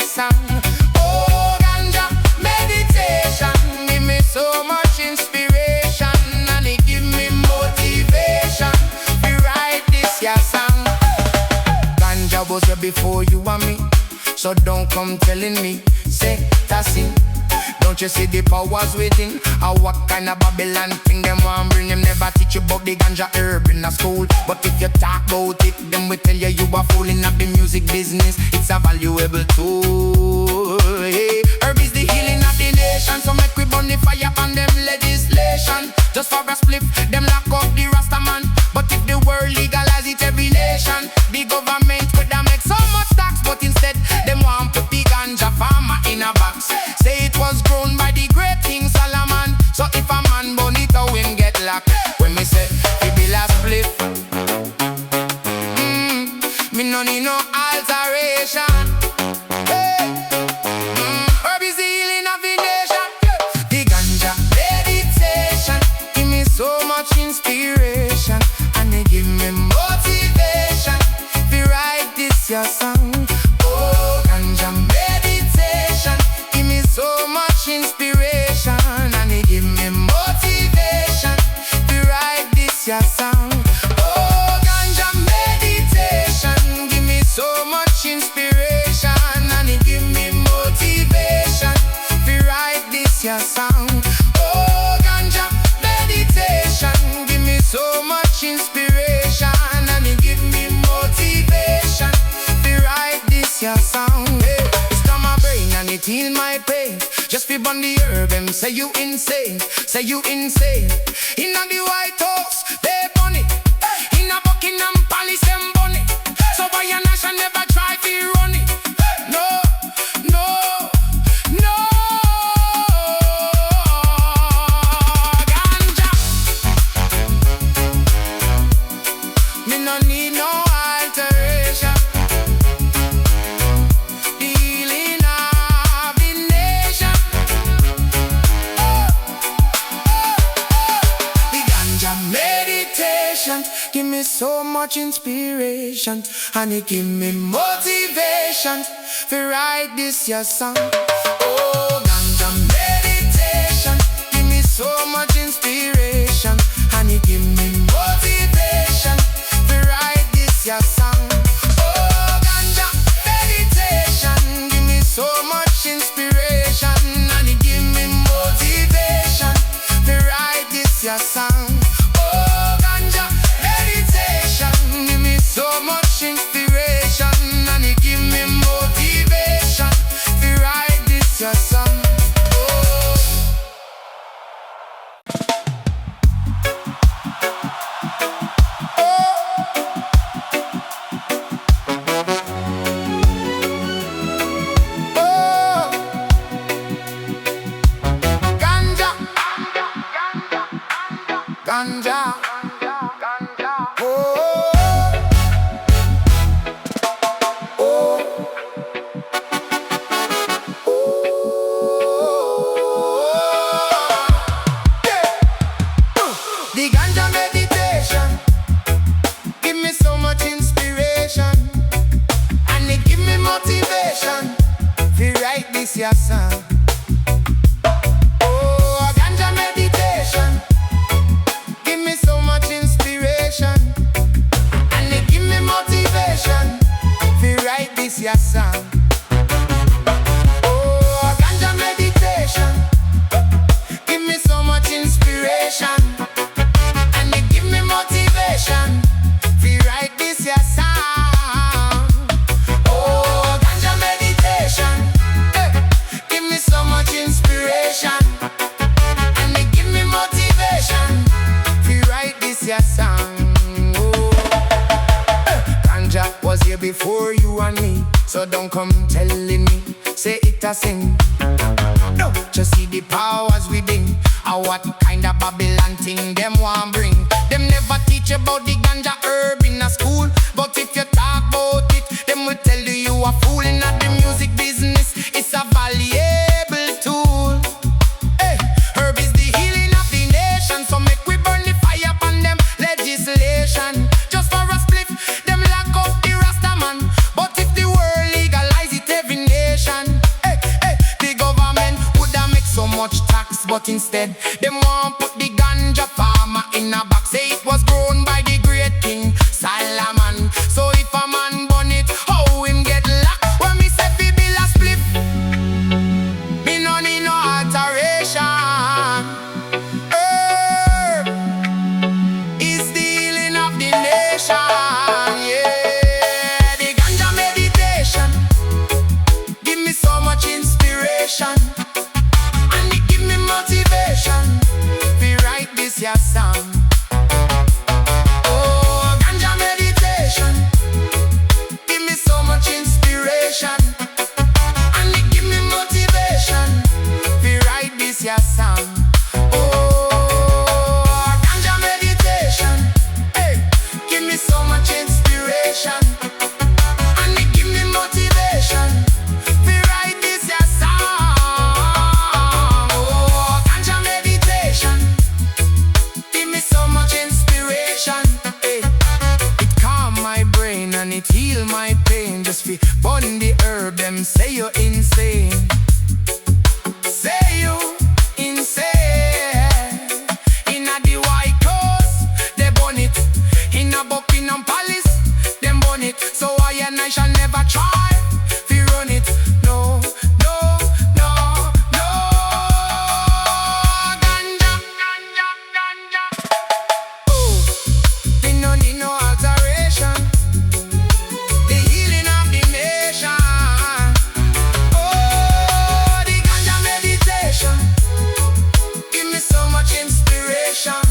song. Oh, ganja meditation give me so much inspiration, and it give me motivation to write this ya song. Ganja was here before you and me, so don't come telling me, say that's it. Don't you see the powers within? Or what kind of Babylon thing them want bring? Them never teach you about the ganja herb in a school. But if you talk about it, them will tell you you are fooling up the music business. It's a valuable tool. Hey, herb is the healing of the nation, so make we burn the fire on them legislation. Just for a spliff, them lock up the Rasta man. But if the world legalize it, every nation, the government could have make so much tax. But instead, them want put the ganja farmer in a box. Say it was grown by the great King Solomon. So if a man burn it out, him get locked. When me say, it be last spliff, me no need no alteration. Hey, herb is the healing of the nation. The ganja meditation give me so much inspiration, and it give me motivation to write this your song. Oh, ganja meditation give me so much inspiration, and it give me motivation to write this your song. Oh, ganja meditation give me so much inspiration, and it give me motivation to write this your song. Oh, ganja meditation give me so much inspiration, and it give me motivation to write this your song. Hey, it's on my brain and it heal my pain. Just be on the herb and say you insane, say you insane. In the White House, they bunny. In a Buckingham Palace, them bunny. So why a nation never try to run it? No, no, no. Ganja, me no need no alteration. The healing of the nation. The ganja meditation give me so much inspiration, and it give me motivation to write this your song. Oh, ganja meditation give me so much inspiration, and it give me motivation to write this your song. Oh, ganja meditation give me so much inspiration, and it give me motivation to write this your song. Oh, ganja meditation give me so much inspiration, and it give me motivation to write this your song. Oh. Oh, ganja, ganja, oh, oh, yeah. The ganja meditation give me so much inspiration, and it give me motivation to write this your song. Oh, ganja meditation give me so much inspiration, and it give me motivation to write this your song. Oh, ganja meditation give me so much inspiration, and it give me motivation to write this your song. Oh, ganja meditation give me so much inspiration, and it give me motivation to write this your song. Oh, ganja was here before you and me, so don't come telling me, say it a sin. No, just see the powers within. Or what kind of Babylon thing them want bring? Them never teach about the ganja herb in a school. But if you talk about it, them will tell you you are fooling at the music business. It's a valuable tool. Hey, herb is the healing of the nation, so make we burn the fire upon them legislation. Just for a split, them lock up the Rasta man. But if the world legalize it, every nation, instead. Them want put the ganja farmer in a box, say it was grown by the great king Solomon. So if a man burn it, how him get locked? When me say fi bill a split, me no need no alteration. Herb is the healing of the nation. Yeah, the ganja meditation give me so much inspiration, and it give me motivation to write this your song. Oh, ganja meditation give me so much inspiration, and it give me motivation to write this your song. Oh, ganja meditation, hey, give me so much inspiration, and it give me motivation to write this your song. Oh, ganja meditation give me so much inspiration, hey. It calm my brain and it heal my pain. Just fi burn the herb, them say you're insane. Say you insane. Inna the White House, they burn it. Inna Buckingham Palace, them burn it. So I and I shall never try fi run it. No, no, no, no. Ganja, ganja, ganja. Oh, we no need no alteration. The healing of the nation. Oh, the ganja meditation give me so much inspiration,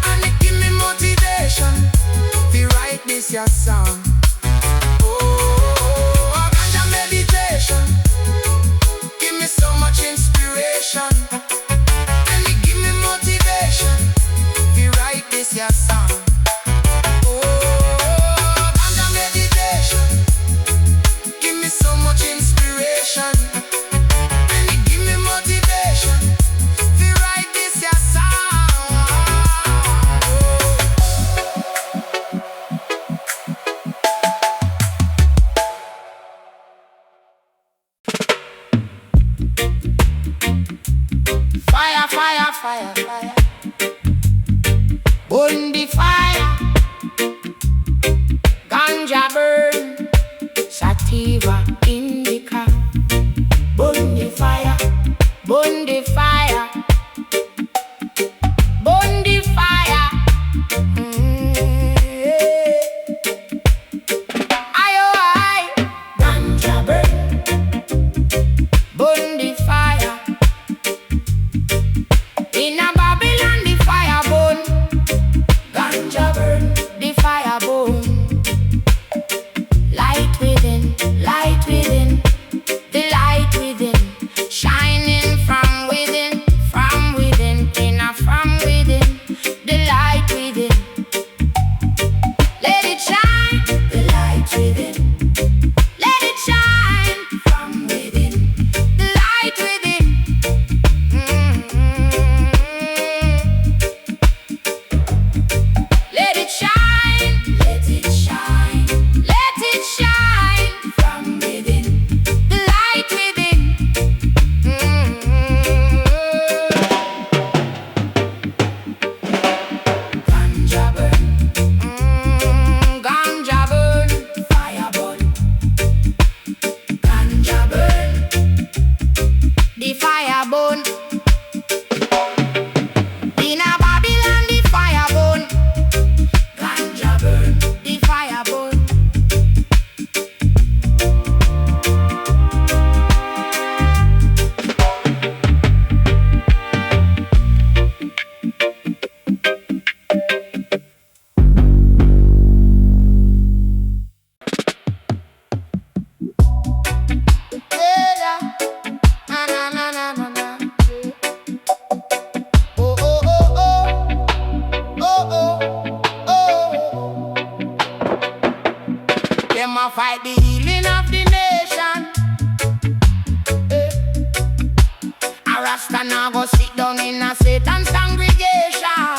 and it give me motivation to write this your song. Oh, ganja meditation give me so much inspiration, and it give me motivation to write this your song. Oh, ganja meditation give me so much inspiration, and it give me motivation to write this your song. Fire, fire, fire, fire. Burn the fire. Ganja burn. Sativa indica. Burn the fire. Burn the fire. Burn the fire. Aye, oh, aye. Ganja burn. Burn the fire. In a Babylon, the fire burn. Ganja burn, the fire burn. Light within, the light within, shining from within, inner from within, the light within. Let it shine, the light within. Let it shine from within, the light within. Let it shine, let it shine, let it shine from within, the light within. Ganja burn, ganja burn, fire burn. Ganja burn, the fire burn. In a Babylon, the fire burn. Ganja burn, the fire burn. Yeah, na na na na na na. Oh oh oh oh, oh oh oh. Them a fight the healing of the nation. A Rasta now go sit down in a Satan's congregation.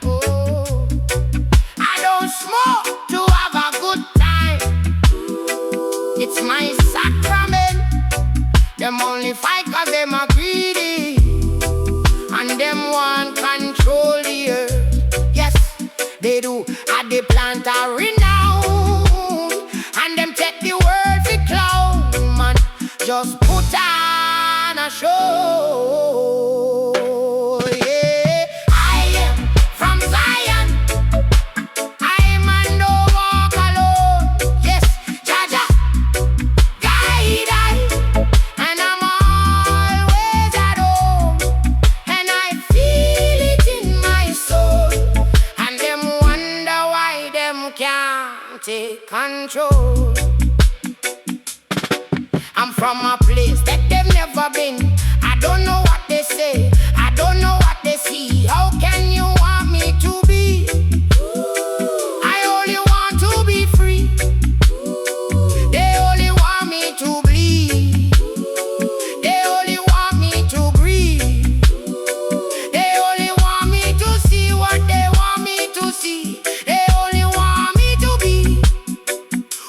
Oh, I don't smoke to have a good time. It's my sacrament. Them only fight cause them are greedy. show. Yeah, I am from Zion. I man don't walk alone. Yes, Jaja, guide I, and I'm always at home, and I feel it in my soul. And them wonder why them can't take control. I'm from a place that they've never been. I don't know what they say, I don't know what they see. How can you want me to be? I only want to be free. They only want me to bleed. They only want me to breathe. They only want me to see what they want me to see. They only want me to be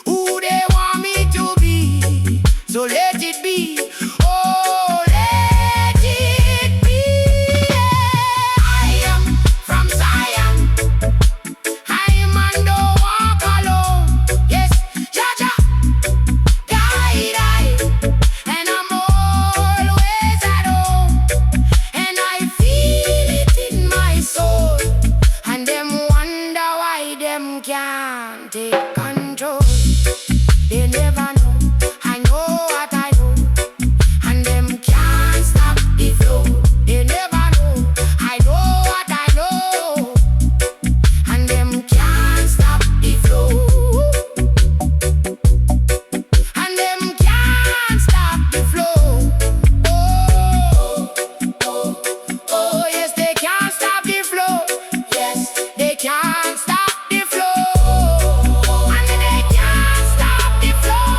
who they want me to be. So let it be. Oh, let it be. Yeah. I am from Zion. I man don't walk alone. Yes, Jaja, guide I, and I'm always at home, and I feel it in my soul. And them wonder why them can't take control. They never know. I know what I know, and them can't stop the flow. They never know. I know what I know, and them can't stop the flow. And them can't stop the flow. Oh, oh, oh, yes, they can't stop the flow. Yes, they can't stop the flow. And they can't stop the flow.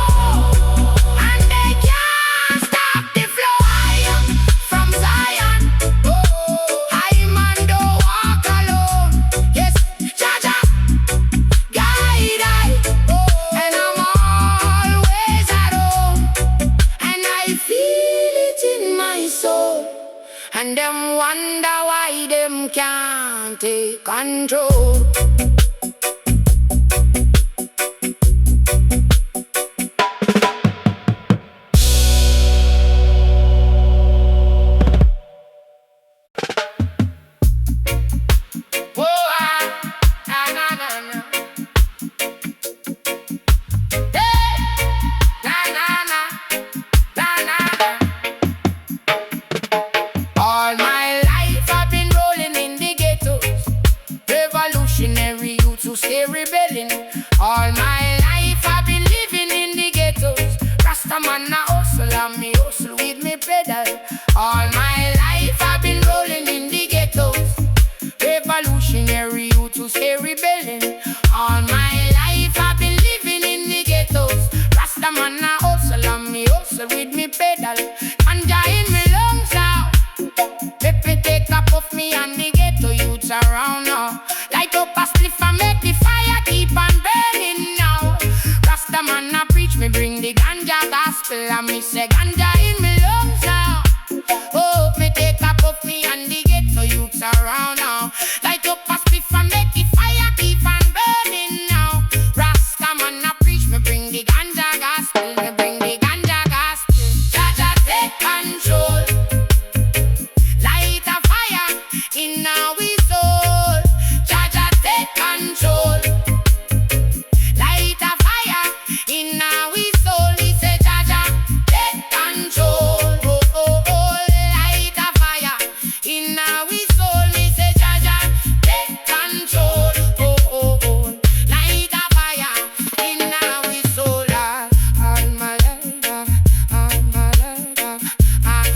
And they can't stop the flow. I am from Zion. Oh, I man don't walk alone. Yes, Jaja, guide I, and I'm always at home, and I feel it in my soul. And them wonder why them can't take control. Whoa, na, na, na. Hey, na, na, na, na, na, na. All my life I've been rolling in the ghettos, revolutionary youth who stay rebelling. All my life I've been living in the ghettos. Rastaman a hustle and me hustle with me pedal. All my life I've been rolling in the ghettos, revolutionary youth who stay rebelling. All my life I've been living in the ghettos. Rastaman a hustle and me hustle with me pedal. Ganja in me lungs now. Let me take a puff me and the ghetto youths around now. Light up a spliff and make the fire keep on burning now. Rastaman a preach me bring the ganja gospel, and me say ganja in me lungs now. Oh, me take a puff me and the ghetto youths around now. Light up a spliff and make the fire keep on burning now. Rastaman a preach me bring the ganja gospel, me bring the ganja gospel. Jaja take control. Light a fire in our soul. Jaja take control. Light a fire in our soul. He say Jaja take control. Oh, oh, oh. Light a fire in our soul. He say Jaja take control. Oh, oh, oh. Light a fire in our soul. All my life, all my life, all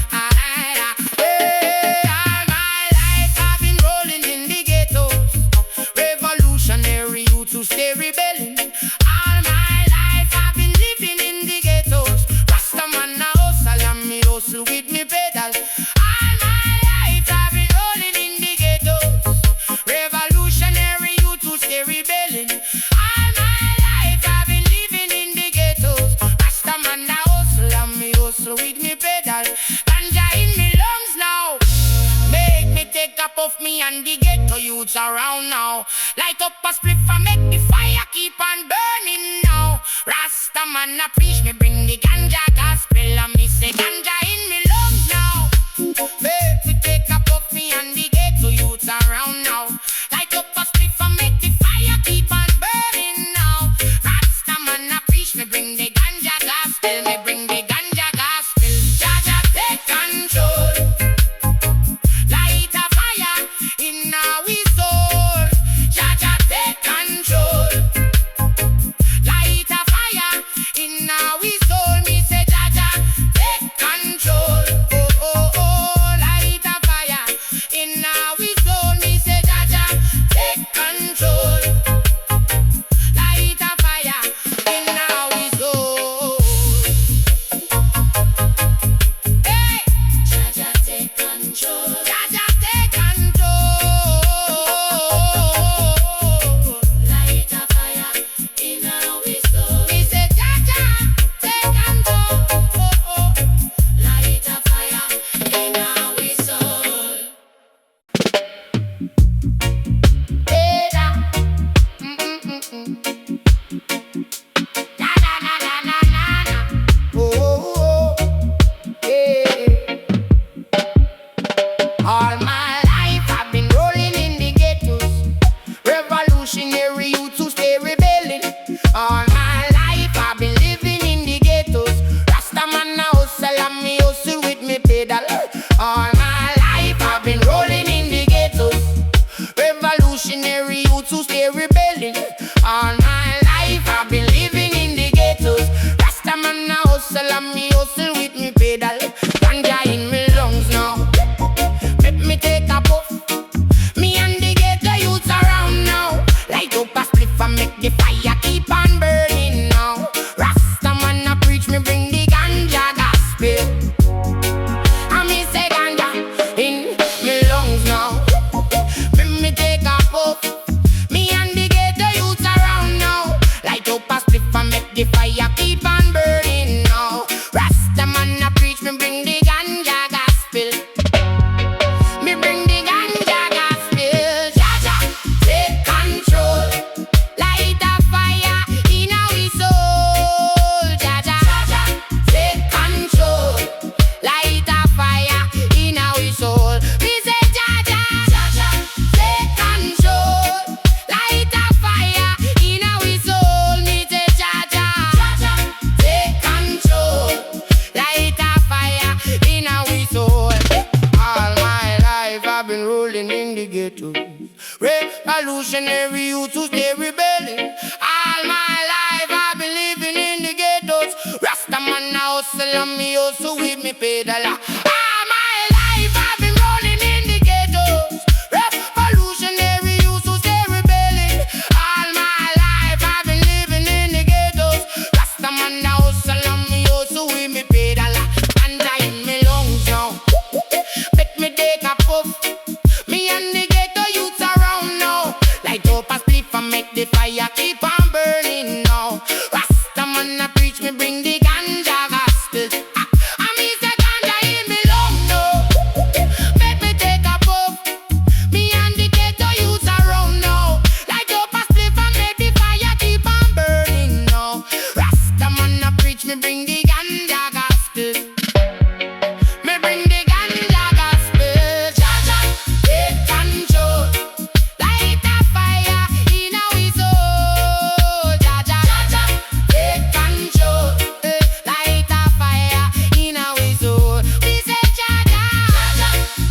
my life I've been rolling in the ghettos, revolutionary youth who stay rebelling. All my life I've been living in the ghettos. Rastaman a hustle and me hustle with me pedal. All my life I've been rolling in the ghettos, revolutionary youth who stay rebelling. All my life I've been living in the ghettos. Rastaman a hustle and me hustle with me pedal. Ganja in me lungs now. Make me take a puff me and the ghetto youths around now. Light up a spliff and make the fire keep on burning now. Rastaman a preach me bring the ganja gospel, and me say ganja in me lungs now. Revolutionary youth who stay rebelling. All my life I've been living in the ghettos. Rastaman now hustle and me also with me pedal. All my life I've been rolling in the ghettos. Revolutionary youth who stay rebelling. All my life I've been living in the ghettos. Rastaman now hustle and me also with me pedal. Ganja in me lungs now. Make me take a puff. Me and the ghetto youths around now. Light up a spliff and make the fire keep on burning now. Rastaman a preach me bring the ganja gospel. I mean the ganja in me lung now. Make me take a puff. Me and the ghetto youths around now. Light up a spliff and make the fire keep on burning now. Rastaman a preach me bring the ganja gospel. Me bring the ganja gospel. Jaja, take control. Light a fire in our soul. Jaja, take control. Light a fire in our soul. We say Jaja,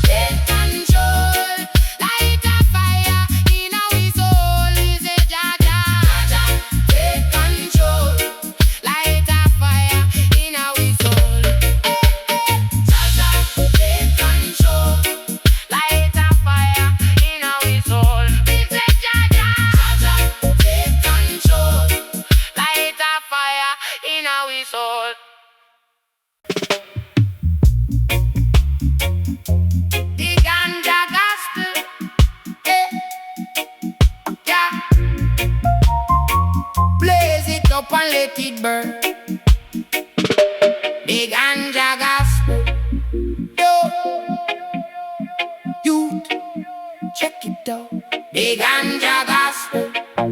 take control. Light a fire in our soul. We say Jaja, take control. Light a fire in our soul. Jaja, take control. Light a fire in our soul. We say Jaja, take control. Light a fire in our soul. The ganja gospel, yeah. Blaze it up and let it burn. The ganja gospel, yo. Youth, check it out. The ganja gospel,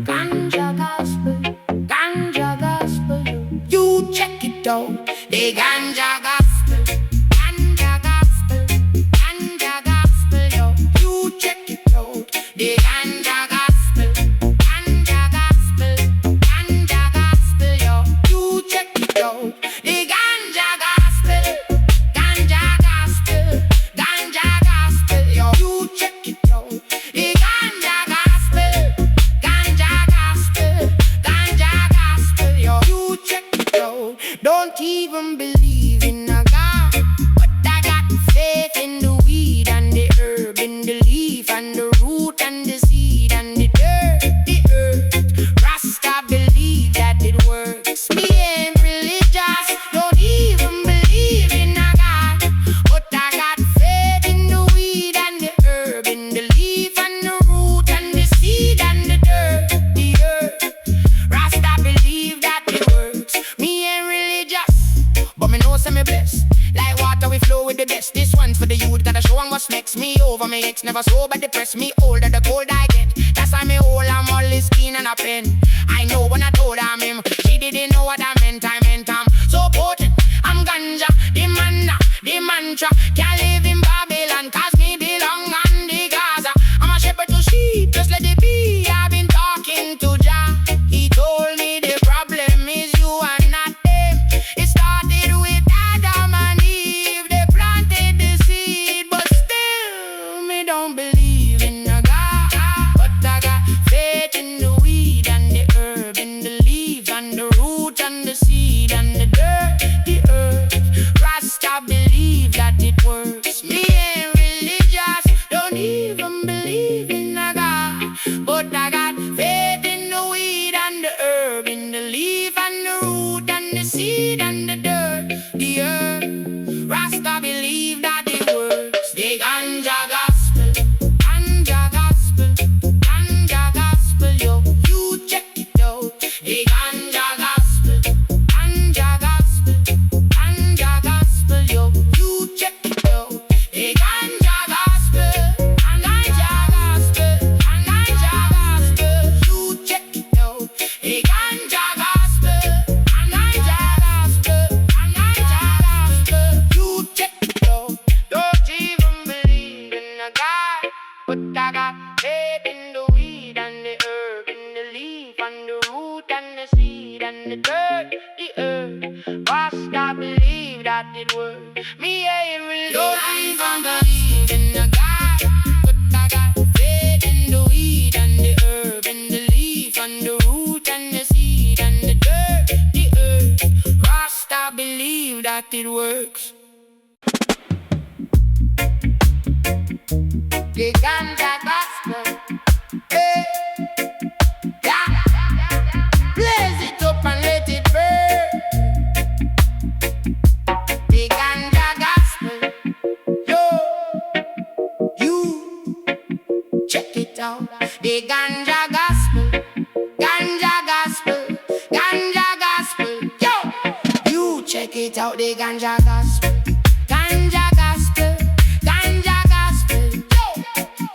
ganja gospel, ganja gospel. You check it out. The ganja gospel, ganja gospel, ganja gospel. Yo, you check it out. The ganja gospel, ganja gospel, ganja gospel. Yo, you check it out. The ganja gospel, ganja gospel, ganja gospel. Yo, you check it out. The ganja gospel, ganja gospel, ganja gospel. Yo, you check it out. Don't even believe in a God, but I got faith in the weed and the herb, in the leaf and the root and the seed and the dirt, the earth. Rasta believe that it works. Me ain't religious, don't even believe in a God, but I got faith in the weed and the herb, in the leaf and the root and the seed and the dirt, the earth. Rasta believe that it works. Me ain't religious, but me know say me blessed. Like water we flow with the best. This one's for the youth, gotta show 'em what's next. Me over my ex, never sober, depressed. Me older the cold I get. That's why me whole I'm all this keen and a pen. I know when I told him, she didn't know what I meant. I meant I'm so potent. I'm ganja, the manna, the mantra. Can't live in Babylon, cause me belong on the Gaza. I'm a shepherd to sheep, just let it be. I've been talking to Jah. He told me the problem is you and not them. It started with Adam and Eve. They planted the seed, but still me don't believe in a God. But I got faith in the weed and the herb, in the leaf and the root and the seed and the dirt, the earth. Rasta believe that it works. Me ain't religious, don't even believe in a God, but I got faith in the weed and the herb, in the leaf and the root and the seed and the dirt, the earth. Rasta believe that it works. The ganja gospel, ganja gospel, ganja gospel. Yo, you check it out. The ganja gospel, ganja gospel, ganja gospel. Yo, you check it out. The ganja gospel, ganja gospel, ganja gospel. You check it out. The ganja gospel, ganja gospel, ganja gospel. You check it out. Don't even believe in a God, but I got faith in the weed and the herb, in the leaf and the root and the seed and the dirt, the earth. Rasta believe that it works. Me ain't really don't even believe in a God, but I got faith in the weed and the herb. that it works. The ganja gospel, hey, yeah. Blaze it up and let it burn. The ganja gospel, yo, you check it out. The ganja gospel, ganja gospel, ganja gospel, yo, you check it out. The ganja gospel, ganja gospel, ganja gospel, yo,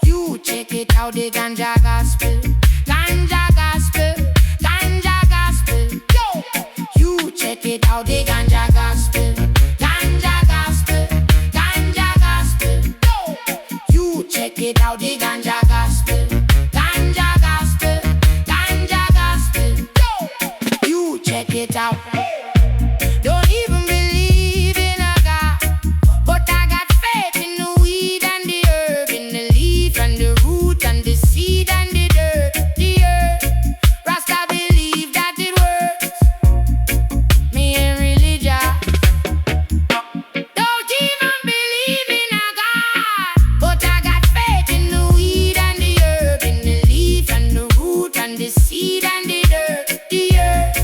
you check it out. The ganja gospel, ganja gospel, ganja gospel, yo, you check it out. The ganja gospel, ganja gospel, ganja gospel, yo, you check it out. The ganja gospel, ganja gospel, ganja gospel, yo, you check it out. Don't even believe in a God, but I got faith in the weed and the herb, in the leaf and the root and the seed and the dirt, the earth. Rasta believe that it works. Me and religion don't even believe in a God, but I got faith in the weed and the herb, in the leaf and the root and the seed and the dirt, the earth.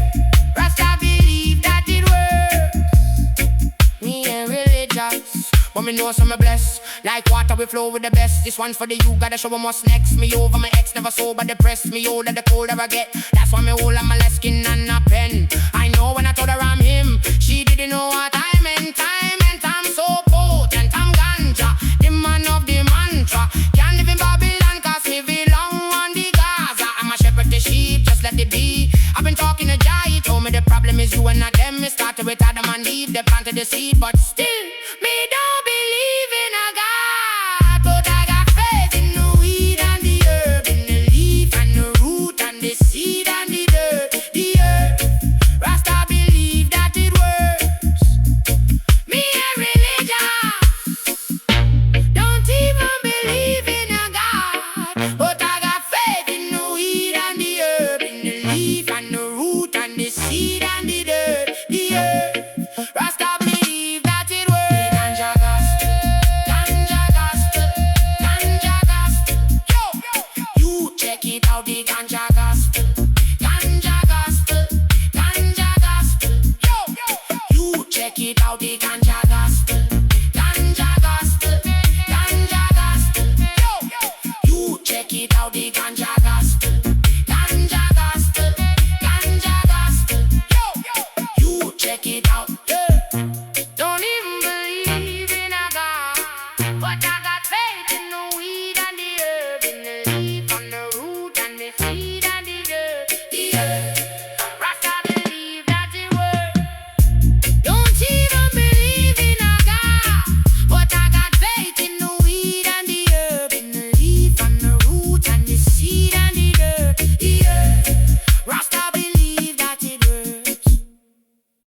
Rasta believe that it works. Me ain't religious, but me know some are blessed. Like water we flow with the best. This one's for the you, gotta show 'em what's next. Me over my ex, never sober, depressed. Me older, the colder I get. That's why me hold on my left skin and a pen. I know when I told her I'm him, she didn't know what I meant. I'm so potent, I'm ganja, the man of the mantra. Can't live in Babylon, cause me belong on the Gaza. I'm a shepherd the sheep, just let it be. I've been talking to Jai, he told me the problem is you and not them. Me started with Adam and Eve, they planted the seed, but still, me don't believe in a God. But I got faith in the weed and the herb, in the leaf and the root and the seed and the dirt, the earth. Rasta believe that it works. Me a religion don't even believe in a God, but I got faith in the weed and the herb, in the leaf and the root and the seed and the dirt, the earth. Rasta believe that it works. Ganja gospel, ganja gospel, ganja gospel, yo, you check it out. The ganja gospel, ganja gospel, ganja gospel, yo, you check it out. The ganja gospel, ganja gospel, ganja gospel, yo, you check it out. The ganja gospel.